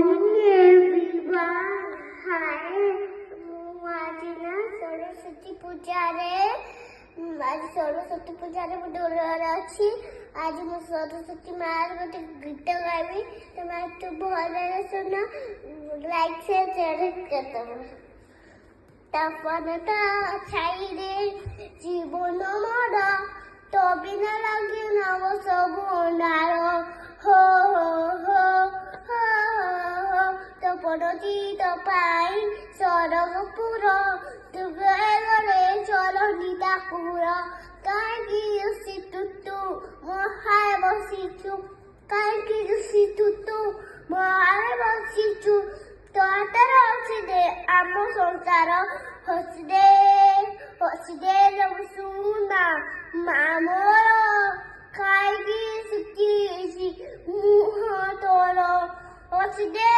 morning, everyone. Hi, ମୁଁ ଆଜି ନା ସରସ୍ୱତୀ ପୂଜାରେ ମୁଁ ଦୋଳରେ ଅଛି। ଆଜି ମୁଁ ସରସ୍ୱତୀ ମାଆର ଗୋଟେ ଗୀତ ଗାଇବି। ତମେ ତୁ ଭଲରେ ଶୁଣ, ଲାଇକ୍ ସେୟାର କରିଦେବ। ତପନତା ଛାଇରେ ଜୀବନ ମୋର, ତୋ ବିନା ଲାଗି ନବ ସବୁ ଅନ୍ଧାର। ହୋ ହୋ ହୋ ହୋ ହୋ, ତୋ ପରଚିତ ପାଇଁ ସରଗପୁର, ତୁ ଗଲେ ଚରଣୀ ଠାକୁର। କାହିଁକି ରୁଷିଛୁ ତୁ ମୋ ହାରେ ବସିଛୁ, କାହିଁକି ରୁଷିଛୁ ତୁ ମୋ ହାରେ ବସିଛୁ। ତୋ ହାତରେ ଅଛି ଦେ ଆମ ସଂସାର, ହସି ଦେ ସବୁ ସୁନା ମା ମୋର। କାହିଁକି ଶୁଖିଛି ମୁହଁ ତୋର, ହସି ଦେ